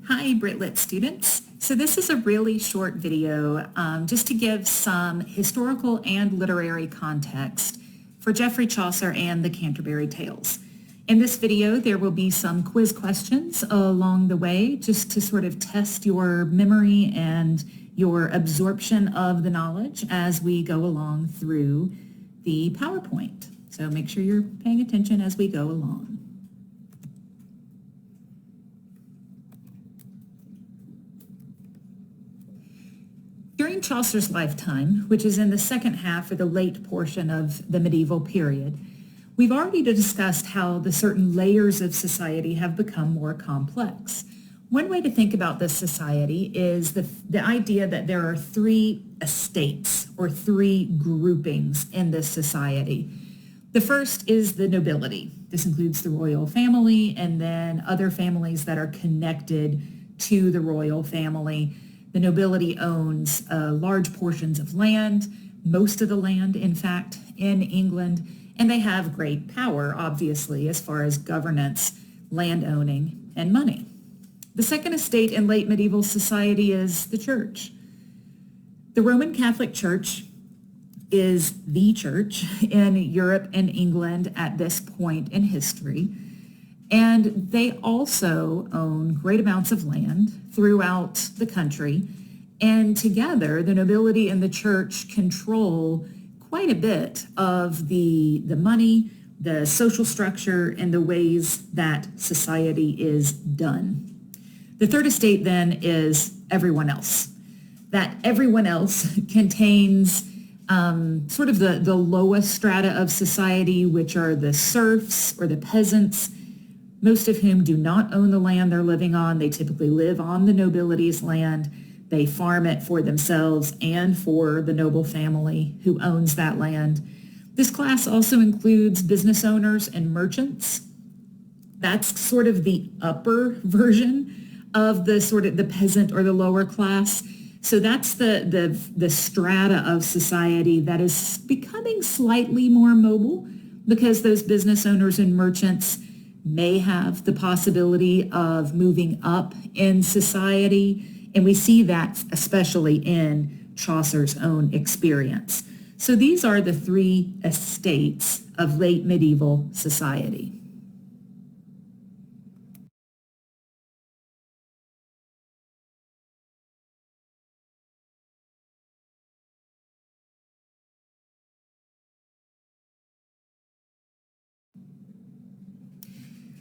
Hi, Britlit students. So this is a really short video just to give some historical and literary context for Geoffrey Chaucer and the Canterbury Tales. In this video, there will be some quiz questions along the way just to sort of test your memory and your absorption of the knowledge as we go along through the PowerPoint. So make sure you're paying attention as we go along. During Chaucer's lifetime, which is in the second half or the late portion of the medieval period, we've already discussed how the certain layers of society have become more complex. One way to think about this society is the idea that there are three estates or three groupings in this society. The first is the nobility. This includes the royal family and then other families that are connected to the royal family. The nobility owns large portions of land, most of the land, in fact, in England, and they have great power, obviously, as far as governance, land owning, and money. The second estate in late medieval society is the church. The Roman Catholic Church is the church in Europe and England at this point in history. And they also own great amounts of land throughout the country. And together, the nobility and the church control quite a bit of the money, the social structure, and the ways that society is done. The third estate then is everyone else. That everyone else contains sort of the lowest strata of society, which are the serfs or the peasants, most of whom do not own the land they're living on. They typically live on the nobility's land. They farm it for themselves and for the noble family who owns that land. This class also includes business owners and merchants. That's sort of the upper version of the peasant or the lower class. So that's the strata of society that is becoming slightly more mobile because those business owners and merchants may have the possibility of moving up in society. And we see that especially in Chaucer's own experience. So these are the three estates of late medieval society.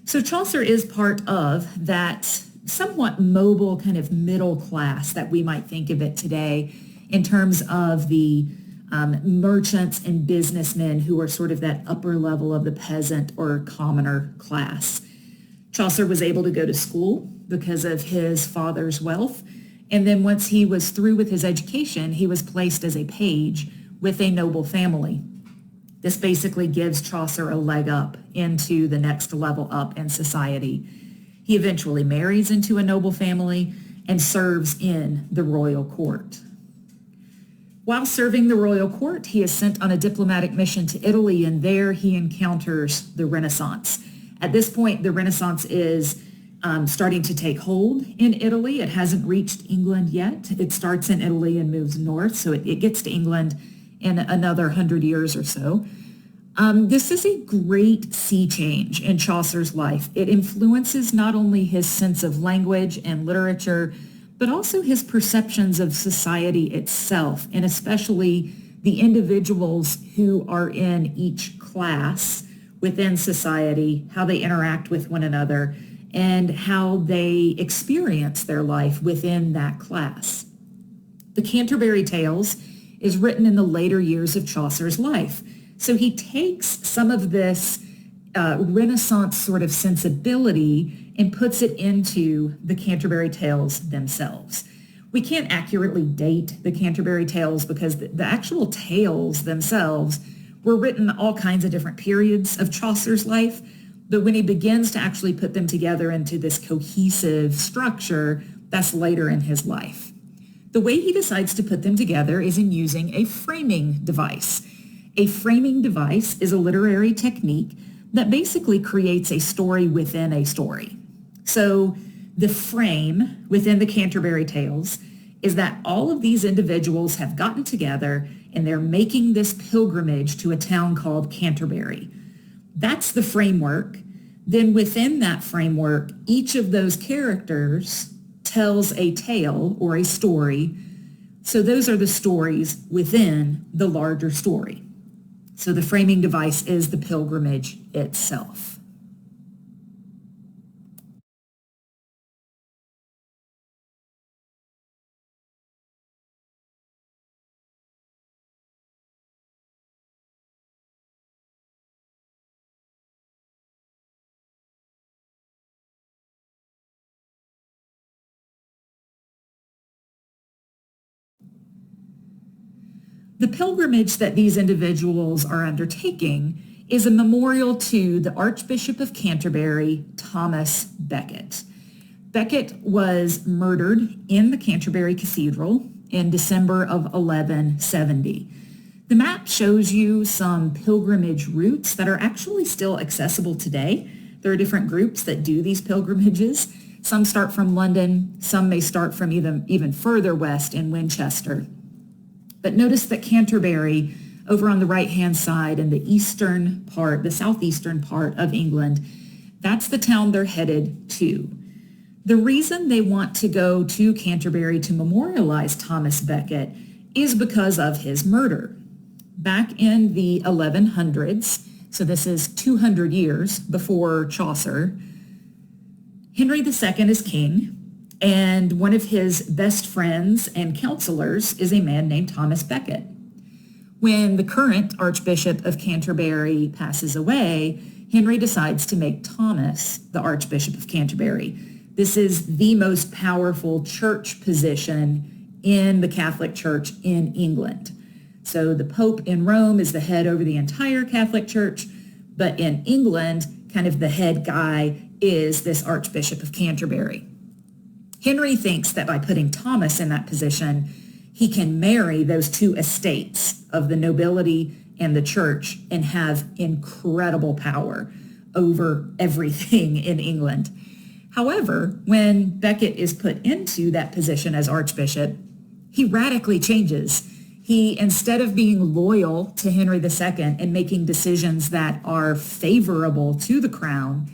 So Chaucer is part of that somewhat mobile kind of middle class that we might think of it today in terms of the merchants and businessmen who are sort of that upper level of the peasant or commoner class. Chaucer was able to go to school because of his father's wealth. And then once he was through with his education, he was placed as a page with a noble family. This basically gives Chaucer a leg up into the next level up in society. He eventually marries into a noble family and serves in the royal court. While serving the royal court, he is sent on a diplomatic mission to Italy, and there he encounters the Renaissance. At this point, the Renaissance is starting to take hold in Italy. It hasn't reached England yet. It starts in Italy and moves north, so it gets to England in another 100 years or so. This is a great sea change in Chaucer's life. It influences not only his sense of language and literature, but also his perceptions of society itself, and especially the individuals who are in each class within society, how they interact with one another, and how they experience their life within that class. The Canterbury Tales is written in the later years of Chaucer's life. So he takes some of this Renaissance sort of sensibility and puts it into the Canterbury Tales themselves. We can't accurately date the Canterbury Tales because the actual tales themselves were written all kinds of different periods of Chaucer's life. But when he begins to actually put them together into this cohesive structure, that's later in his life. The way he decides to put them together is in using a framing device. A framing device is a literary technique that basically creates a story within a story. So The frame within the Canterbury Tales is that all of these individuals have gotten together and they're making this pilgrimage to a town called Canterbury. That's the framework. Then within that framework, each of those characters tells a tale or a story. So those are the stories within the larger story. So the framing device is the pilgrimage itself. The pilgrimage that these individuals are undertaking is a memorial to the Archbishop of Canterbury, Thomas Becket. Becket was murdered in the Canterbury Cathedral in December of 1170. The map shows you some pilgrimage routes that are actually still accessible today. There are different groups that do these pilgrimages. Some start from London, some may start from even further west in Winchester. But notice that Canterbury, over on the right-hand side in the eastern part, the southeastern part of England, that's the town they're headed to. The reason they want to go to Canterbury to memorialize Thomas Becket is because of his murder. Back in the 1100s, so this is 200 years before Chaucer, Henry II is king, and one of his best friends and counselors is a man named Thomas Becket. When the current Archbishop of Canterbury passes away, Henry decides to make Thomas the Archbishop of Canterbury. This is the most powerful church position in the Catholic Church in England. So the Pope in Rome is the head over the entire Catholic Church, but in England, kind of the head guy is this Archbishop of Canterbury. Henry thinks that by putting Thomas in that position, he can marry those two estates of the nobility and the church and have incredible power over everything in England. However, when Becket is put into that position as Archbishop, he radically changes. He, instead of being loyal to Henry II and making decisions that are favorable to the crown,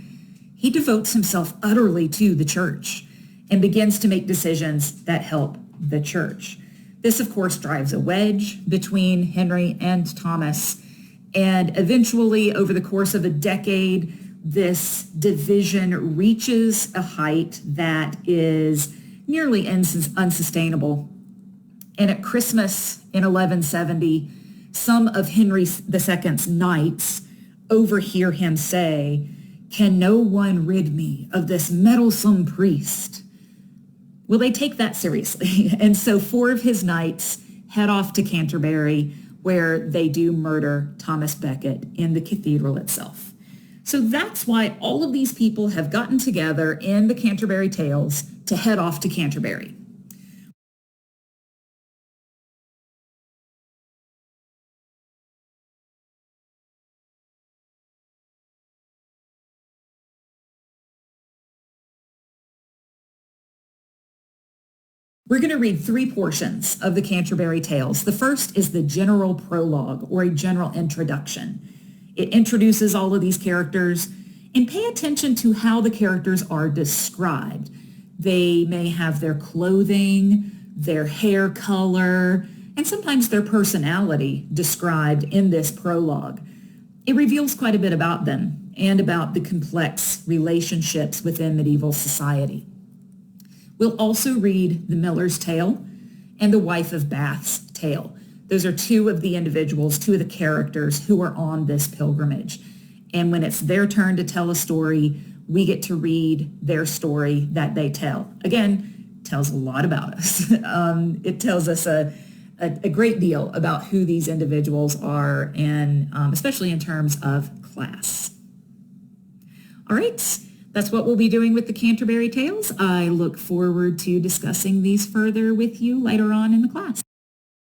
he devotes himself utterly to the church and begins to make decisions that help the church. This, of course, drives a wedge between Henry and Thomas, and eventually, over the course of a decade, this division reaches a height that is nearly unsustainable. And at Christmas in 1170, some of Henry II's knights overhear him say, "Can no one rid me of this meddlesome priest?" Well, they take that seriously. And so 4 of his knights head off to Canterbury, where they do murder Thomas Becket in the cathedral itself. So that's why all of these people have gotten together in the Canterbury Tales to head off to Canterbury. We're going to read 3 portions of the Canterbury Tales. The first is the general prologue, or a general introduction. It introduces all of these characters, and pay attention to how the characters are described. They may have their clothing, their hair color, and sometimes their personality described in this prologue. It reveals quite a bit about them and about the complex relationships within medieval society. We'll also read the Miller's Tale and the Wife of Bath's Tale. Those are 2 of the individuals, 2 of the characters who are on this pilgrimage. And when it's their turn to tell a story, we get to read their story that they tell. Again, tells a lot about us. It tells us a great deal about who these individuals are, and especially in terms of class. All right. That's what we'll be doing with the Canterbury Tales. I look forward to discussing these further with you later on in the class.